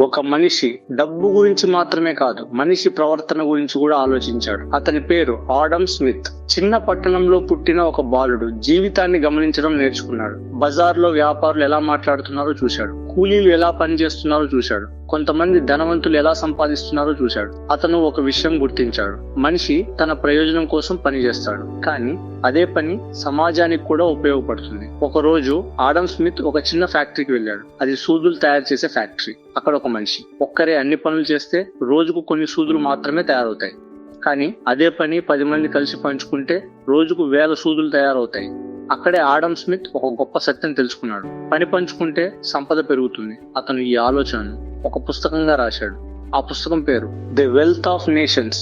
ఒక మనిషి డబ్బు గురించి మాత్రమే కాదు, మనిషి ప్రవర్తన గురించి కూడా ఆలోచించాడు. అతని పేరు ఆడమ్ స్మిత్. చిన్న పట్టణంలో పుట్టిన ఒక బాలుడు జీవితాన్ని గమనించడం నేర్చుకున్నాడు. బజార్లో వ్యాపారులు ఎలా మాట్లాడుతున్నారో చూశాడు. కూలీలు ఎలా పనిచేస్తున్నారో చూశాడు. కొంతమంది ధనవంతులు ఎలా సంపాదిస్తున్నారో చూశాడు. అతను ఒక విషయం గుర్తించాడు: మనిషి తన ప్రయోజనం కోసం పని చేస్తాడు, కానీ అదే పని సమాజానికి కూడా ఉపయోగపడుతుంది. ఒక రోజు ఆడమ్ స్మిత్ ఒక చిన్న ఫ్యాక్టరీకి వెళ్ళాడు. అది సూదులు తయారు చేసే ఫ్యాక్టరీ. అక్కడ ఒక మనిషి ఒక్కరే అన్ని పనులు చేస్తే రోజుకు కొన్ని సూదులు మాత్రమే తయారవుతాయి. కానీ అదే పని 10 మంది కలిసి పంచుకుంటే రోజుకు 1000 సూదులు తయారవుతాయి. అక్కడే ఆడమ్ స్మిత్ ఒక గొప్ప సత్యం తెలుసుకున్నాడు: పని పంచుకుంటే సంపద పెరుగుతుంది. అతను ఈ ఆలోచనను ఒక పుస్తకంగా రాశాడు. ఆ పుస్తకం పేరు ది వెల్త్ ఆఫ్ నేషన్స్.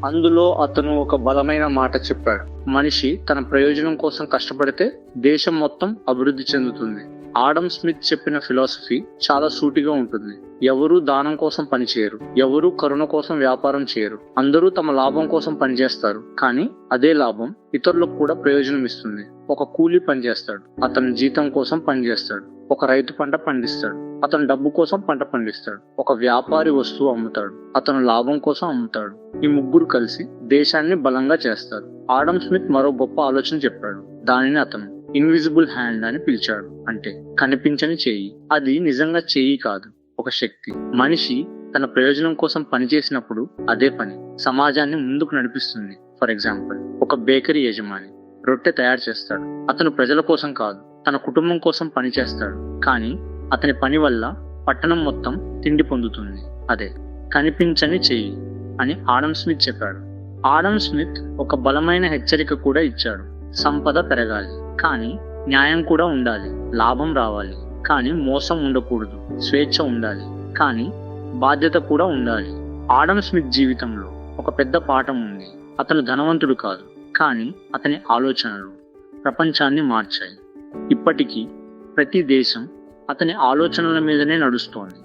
అందులో అతను ఒక బలమైన మాట చెప్పాడు: మనిషి తన ప్రయోజనం కోసం కష్టపడితే దేశం మొత్తం అభివృద్ధి చెందుతుంది. ఆడమ్ స్మిత్ చెప్పిన ఫిలాసఫీ చాలా సూటిగా ఉంటుంది. ఎవరూ దానం కోసం పనిచేయరు, ఎవరూ కరుణ కోసం వ్యాపారం చేయరు. అందరూ తమ లాభం కోసం పనిచేస్తారు, కానీ అదే లాభం ఇతరులకు కూడా ప్రయోజనం ఇస్తుంది. ఒక కూలీ పనిచేస్తాడు, అతని జీతం కోసం పనిచేస్తాడు. ఒక రైతు పంట పండిస్తాడు, అతను డబ్బు కోసం పంట పండిస్తాడు. ఒక వ్యాపారి వస్తువు అమ్ముతాడు, అతను లాభం కోసం అమ్ముతాడు. ఈ ముగ్గురు కలిసి దేశాన్ని బలంగా చేస్తారు. ఆడమ్ స్మిత్ మరో గొప్ప ఆలోచన చెప్పాడు. దానిని అతను ఇన్విజిబుల్ హ్యాండ్ అని పిలిచాడు. అంటే కనిపించని చెయ్యి. అది నిజంగా చెయ్యి కాదు, ఒక శక్తి. మనిషి తన ప్రయోజనం కోసం పనిచేసినప్పుడు అదే పని సమాజాన్ని ముందుకు నడిపిస్తుంది. ఫర్ ఎగ్జాంపుల్, ఒక బేకరీ యజమాని రొట్టె తయారు చేస్తాడు. అతను ప్రజల కోసం కాదు, తన కుటుంబం కోసం పని చేస్తాడు. కానీ అతని పని వల్ల పట్టణం మొత్తం తిండి పొందుతుంది. అదే కనిపించని చెయ్యి అని ఆడమ్ స్మిత్ చెప్పాడు. ఆడమ్ స్మిత్ ఒక బలమైన హెచ్చరిక కూడా ఇచ్చాడు: సంపద పెరగాలి, కానీ న్యాయం కూడా ఉండాలి. లాభం రావాలి, కానీ మోసం ఉండకూడదు. స్వేచ్ఛ ఉండాలి, కానీ బాధ్యత కూడా ఉండాలి. ఆడమ్ స్మిత్ జీవితంలో ఒక పెద్ద పాఠం ఉంది. అతను ధనవంతుడు కాదు, కానీ అతని ఆలోచనలు ప్రపంచాన్ని మార్చాయి. ఇప్పటికీ ప్రతి దేశం అతని ఆలోచనల మీదనే నడుస్తోంది.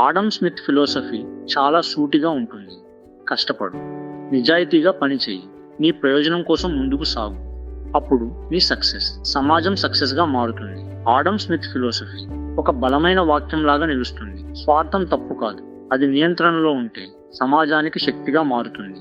ఆడమ్ స్మిత్ ఫిలాసఫీ చాలా సూటిగా ఉంటుంది: కష్టపడు, నిజాయితీగా పని చేయి, నీ ప్రయోజనం కోసం ముందుకు సాగు. అప్పుడు నీ సమాజం సక్సెస్ గా మారుతుంది. ఆడమ్ స్మిత్ ఫిలాసఫీ ఒక బలమైన వాక్యం లాగా నిలుస్తుంది. స్వార్థం తప్పు కాదు, అది నియంత్రణలో ఉంటే సమాజానికి శక్తిగా మారుతుంది.